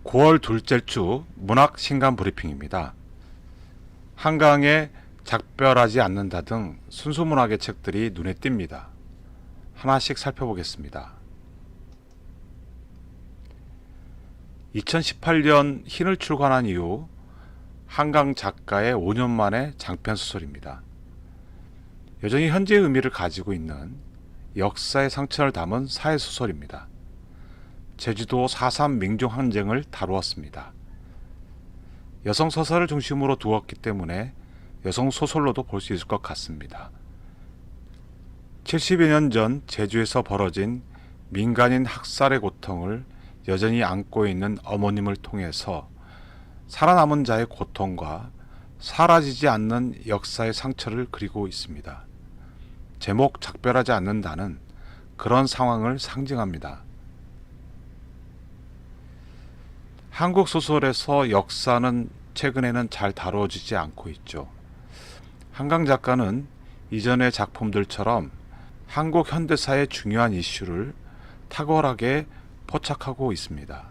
9월 둘째 주 문학 신간 브리핑입니다. 한강에 작별하지 않는다 등 순수문학의 책들이 눈에 띕니다. 하나씩 살펴보겠습니다. 2018년 흰을 출간한 이후 한강 작가의 5년 만의 장편 소설입니다. 여전히 현재의 의미를 가지고 있는 역사의 상처를 담은 사회소설입니다. 제주도 4.3 민중항쟁을 다루었습니다. 여성서사를 중심으로 두었기 때문에 여성소설로도 볼 수 있을 것 같습니다. 70여 년 전 제주에서 벌어진 민간인 학살의 고통을 여전히 안고 있는 어머님을 통해서 살아남은 자의 고통과 사라지지 않는 역사의 상처를 그리고 있습니다. 제목 작별하지 않는다는 그런 상황을 상징합니다. 한국 소설에서 역사는 최근에는 잘 다루어지지 않고 있죠. 한강 작가는 이전의 작품들처럼 한국 현대사의 중요한 이슈를 탁월하게 포착하고 있습니다.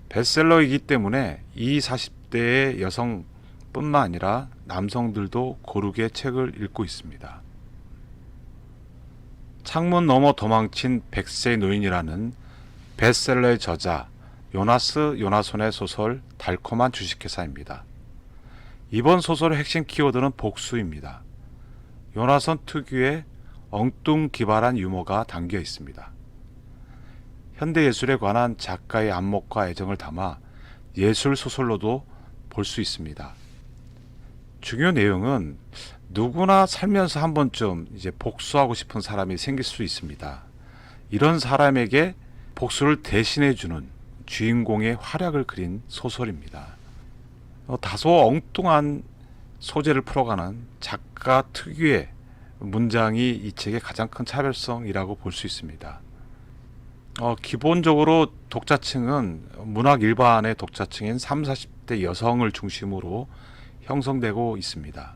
베스트셀러이기 때문에 20, 40대의 여성뿐만 아니라 남성들도 고르게 책을 읽고 있습니다. 창문 너머 도망친 100세 노인이라는 베스트셀러의 저자 요나스 요나손의 소설 달콤한 주식회사입니다. 이번 소설의 핵심 키워드는 복수입니다. 요나손 특유의 엉뚱기발한 유머가 담겨 있습니다. 현대예술에 관한 작가의 안목과 애정을 담아 예술 소설로도 볼 수 있습니다. 중요 내용은 누구나 살면서 한 번쯤 복수하고 싶은 사람이 생길 수 있습니다. 이런 사람에게 복수를 대신해주는 주인공의 활약을 그린 소설입니다. 다소 엉뚱한 소재를 풀어가는 작가 특유의 문장이 이 책의 가장 큰 차별성이라고 볼 수 있습니다. 기본적으로 독자층은 문학 일반의 독자층인 30, 40대 여성을 중심으로 형성되고 있습니다.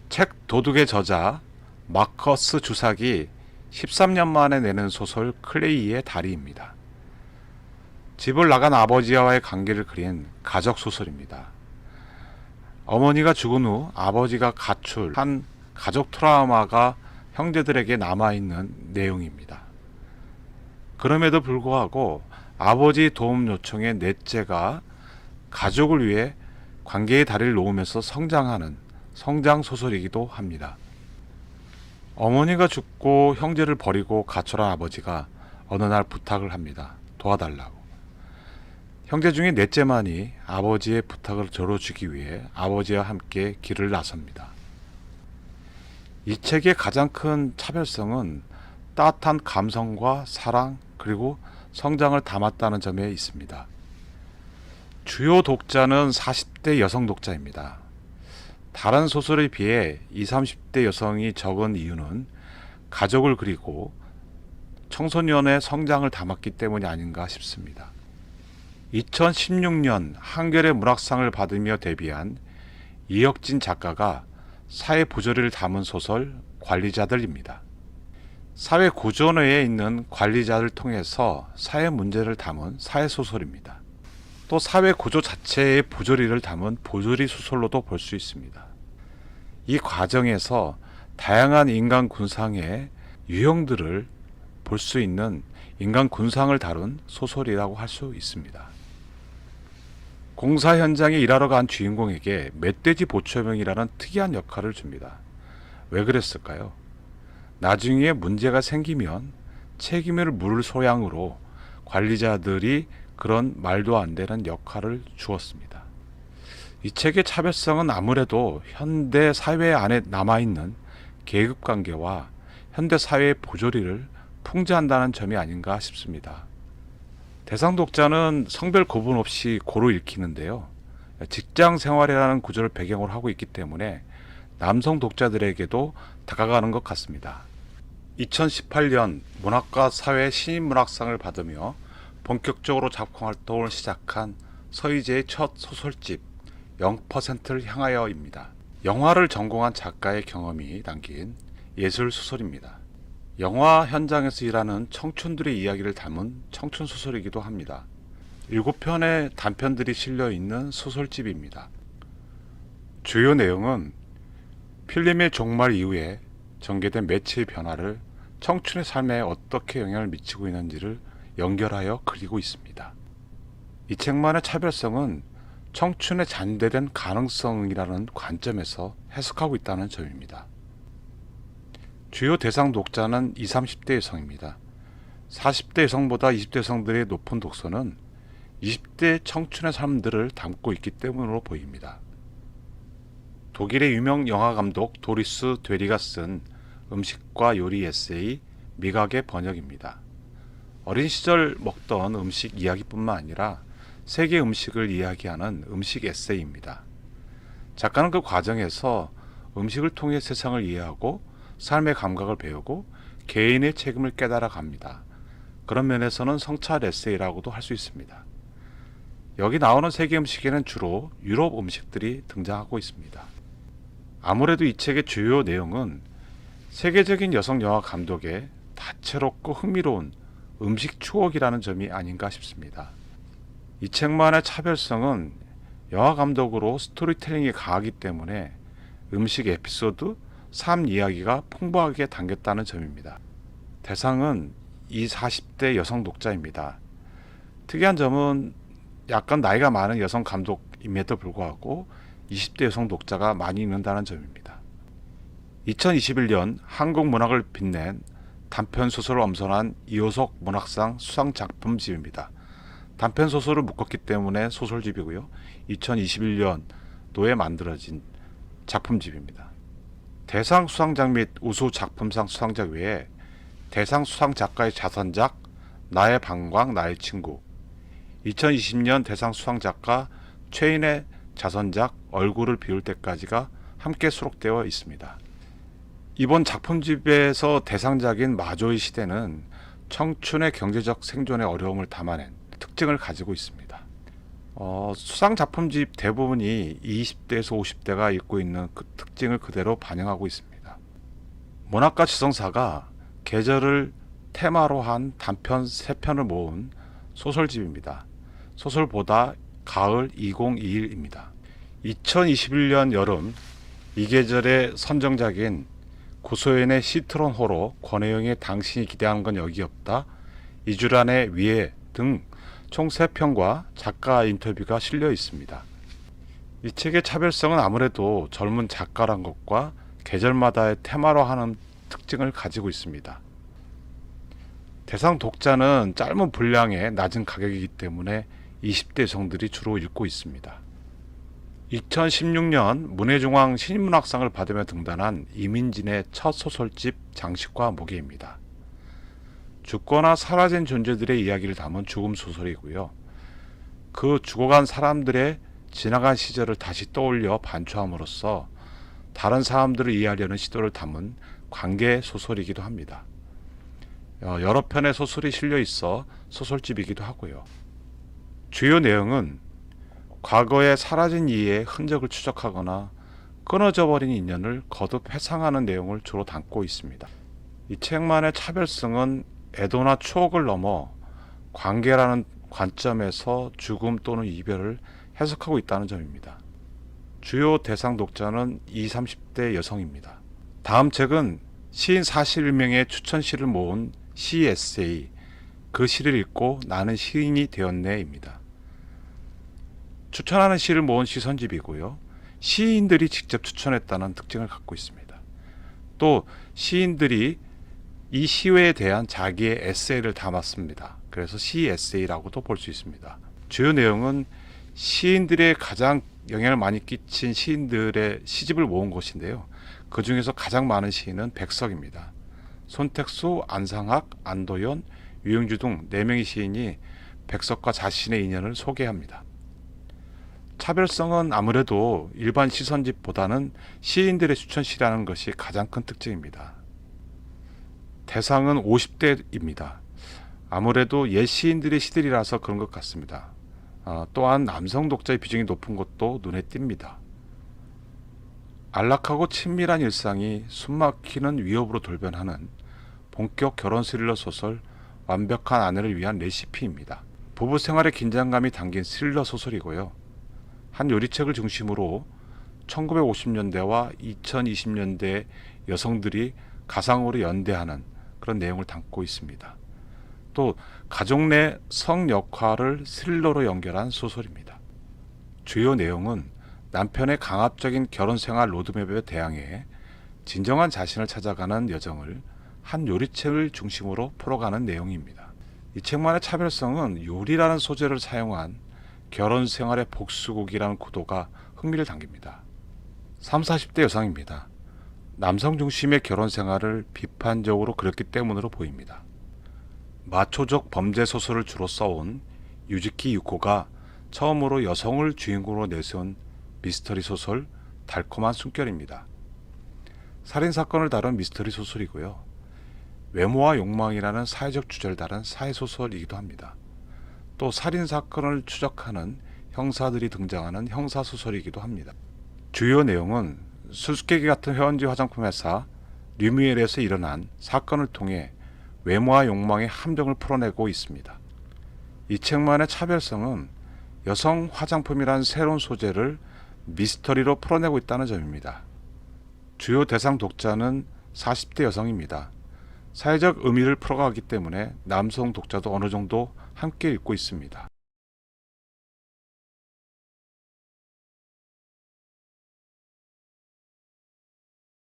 책 도둑의 저자 마커스 주삭이 13년 만에 내는 소설 클레이의 다리입니다. 집을 나간 아버지와의 관계를 그린 가족 소설입니다. 어머니가 죽은 후 아버지가 가출한 가족 트라우마가 형제들에게 남아있는 내용입니다. 그럼에도 불구하고 아버지 도움 요청에 넷째가 가족을 위해 관계의 다리를 놓으면서 성장하는 성장 소설이기도 합니다. 어머니가 죽고 형제를 버리고 가출한 아버지가 어느 날 부탁을 합니다. 도와달라고. 형제 중에 넷째만이 아버지의 부탁을 들어주기 위해 아버지와 함께 길을 나섭니다. 이 책의 가장 큰 차별성은 따뜻한 감성과 사랑 그리고 성장을 담았다는 점에 있습니다. 주요 독자는 40대 여성 독자입니다. 다른 소설에 비해 20, 30대 여성이 적은 이유는 가족을 그리고 청소년의 성장을 담았기 때문이 아닌가 싶습니다. 2016년 한겨레 문학상을 받으며 데뷔한 이혁진 작가가 사회 부조리를 담은 소설 관리자들입니다. 사회 구조 내에 있는 관리자를 통해서 사회 문제를 담은 사회소설입니다. 또 사회 구조 자체의 부조리를 담은 부조리 소설로도 볼 수 있습니다. 이 과정에서 다양한 인간 군상의 유형들을 볼 수 있는 인간 군상을 다룬 소설이라고 할 수 있습니다. 공사 현장에 일하러 간 주인공에게 멧돼지 보초병이라는 특이한 역할을 줍니다. 왜 그랬을까요? 나중에 문제가 생기면 책임을 물을 소양으로 관리자들이 그런 말도 안 되는 역할을 주었습니다. 이 책의 차별성은 아무래도 현대 사회 안에 남아있는 계급관계와 현대 사회의 부조리를 풍자한다는 점이 아닌가 싶습니다. 대상 독자는 성별 구분 없이 고루 읽히는데요. 직장 생활이라는 구조를 배경으로 하고 있기 때문에 남성 독자들에게도 다가가는 것 같습니다. 2018년 문학과 사회 신인문학상을 받으며 본격적으로 작품 활동을 시작한 서희재의 첫 소설집 0%를 향하여입니다. 영화를 전공한 작가의 경험이 담긴 예술 소설입니다. 영화 현장에서 일하는 청춘들의 이야기를 담은 청춘 소설이기도 합니다. 7편의 단편들이 실려 있는 소설집입니다. 주요 내용은 필름의 종말 이후에 전개된 매체의 변화를 청춘의 삶에 어떻게 영향을 미치고 있는지를 연결하여 그리고 있습니다. 이 책만의 차별성은 청춘의 잠재된 가능성이라는 관점에서 해석하고 있다는 점입니다. 주요 대상 독자는 20, 30대 여성입니다. 40대 여성보다 20대 여성들의 높은 독서는 20대 청춘의 삶들을 담고 있기 때문으로 보입니다. 독일의 유명 영화 감독 도리스 되리가 쓴 음식과 요리 에세이 미각의 번역입니다. 어린 시절 먹던 음식 이야기뿐만 아니라 세계 음식을 이야기하는 음식 에세이입니다. 작가는 그 과정에서 음식을 통해 세상을 이해하고 삶의 감각을 배우고 개인의 책임을 깨달아 갑니다. 그런 면에서는 성찰 에세이라고도 할 수 있습니다. 여기 나오는 세계 음식에는 주로 유럽 음식들이 등장하고 있습니다. 아무래도 이 책의 주요 내용은 세계적인 여성 영화 감독의 다채롭고 흥미로운 음식 추억이라는 점이 아닌가 싶습니다. 이 책만의 차별성은 영화 감독으로 스토리텔링이 강하기 때문에 음식 에피소드, 삶 이야기가 풍부하게 담겼다는 점입니다. 대상은 20, 40대 여성 독자입니다. 특이한 점은 약간 나이가 많은 여성 감독임에도 불구하고 20대 여성 독자가 많이 읽는다는 점입니다. 2021년 한국 문학을 빛낸 단편 소설을 엄선한 이호석 문학상 수상 작품집입니다. 단편 소설을 묶었기 때문에 소설집이고요. 2021년도에 만들어진 작품집입니다. 대상 수상작 및 우수 작품상 수상작 외에 대상 수상 작가의 자선작 나의 방광 나의 친구, 2020년 대상 수상 작가 최인의 자선작 얼굴을 비울 때까지가 함께 수록되어 있습니다. 이번 작품집에서 대상작인 마조의 시대는 청춘의 경제적 생존의 어려움을 담아낸 특징을 가지고 있습니다. 수상 작품집 대부분이 20대에서 50대가 읽고 있는 그 특징을 그대로 반영하고 있습니다. 문학가 지성사가 계절을 테마로 한 단편 3편을 모은 소설집입니다. 소설보다 가을 2021입니다. 2021년 여름 이 계절의 선정작인 고소연의 시트론 호러, 권혜영의 당신이 기대하는 건 여기 없다, 이주란의 위에 등 총 3편과 작가 인터뷰가 실려 있습니다. 이 책의 차별성은 아무래도 젊은 작가란 것과 계절마다의 테마로 하는 특징을 가지고 있습니다. 대상 독자는 짧은 분량의 낮은 가격이기 때문에 20대 여성들이 주로 읽고 있습니다. 2016년 문해중앙 신인문학상을 받으며 등단한 이민진의 첫 소설집 장식과 무게입니다. 죽거나 사라진 존재들의 이야기를 담은 죽음 소설이고요. 그 죽어간 사람들의 지나간 시절을 다시 떠올려 반추함으로써 다른 사람들을 이해하려는 시도를 담은 관계 소설이기도 합니다. 여러 편의 소설이 실려 있어 소설집이기도 하고요. 주요 내용은 과거에 사라진 이의 흔적을 추적하거나 끊어져 버린 인연을 거듭 회상하는 내용을 주로 담고 있습니다. 이 책만의 차별성은 애도나 추억을 넘어 관계라는 관점에서 죽음 또는 이별을 해석하고 있다는 점입니다. 주요 대상 독자는 20, 30대 여성입니다. 다음 책은 시인 41명의 추천시를 모은 시 에세이, 그 시를 읽고 나는 시인이 되었네입니다. 추천하는 시를 모은 시선집이고요. 시인들이 직접 추천했다는 특징을 갖고 있습니다. 또 시인들이 이 시에 대한 자기의 에세이를 담았습니다. 그래서 시 에세이라고도 볼 수 있습니다. 주요 내용은 시인들의 가장 영향을 많이 끼친 시인들의 시집을 모은 것인데요. 그 중에서 가장 많은 시인은 백석입니다. 손택수, 안상학, 안도연, 유영주 등 4명의 시인이 백석과 자신의 인연을 소개합니다. 차별성은 아무래도 일반 시선집보다는 시인들의 추천시라는 것이 가장 큰 특징입니다. 대상은 50대입니다. 아무래도 옛 시인들의 시들이라서 그런 것 같습니다. 또한 남성 독자의 비중이 높은 것도 눈에 띕니다. 안락하고 친밀한 일상이 숨막히는 위협으로 돌변하는 본격 결혼 스릴러 소설 완벽한 아내를 위한 레시피입니다. 부부 생활의 긴장감이 담긴 스릴러 소설이고요. 한 요리책을 중심으로 1950년대와 2020년대 여성들이 가상으로 연대하는 그런 내용을 담고 있습니다. 또 가족 내 성 역할을 스릴러로 연결한 소설입니다. 주요 내용은 남편의 강압적인 결혼 생활 로드맵에 대항해 진정한 자신을 찾아가는 여정을 한 요리책을 중심으로 풀어가는 내용입니다. 이 책만의 차별성은 요리라는 소재를 사용한 결혼 생활의 복수극이라는 구도가 흥미를 당깁니다. 30, 40대 여성입니다. 남성 중심의 결혼 생활을 비판적으로 그렸기 때문으로 보입니다. 마초적 범죄 소설을 주로 써온 유즈키 유코가 처음으로 여성을 주인공으로 내세운 미스터리 소설 달콤한 숨결입니다. 살인사건을 다룬 미스터리 소설이고요. 외모와 욕망이라는 사회적 주제를 다룬 사회소설이기도 합니다. 또 살인사건을 추적하는 형사들이 등장하는 형사소설이기도 합니다. 주요 내용은 수수께끼 같은 회원지 화장품 회사 류미엘에서 일어난 사건을 통해 외모와 욕망의 함정을 풀어내고 있습니다. 이 책만의 차별성은 여성 화장품이라는 새로운 소재를 미스터리로 풀어내고 있다는 점입니다. 주요 대상 독자는 40대 여성입니다. 사회적 의미를 풀어가기 때문에 남성 독자도 어느 정도 함께 읽고 있습니다.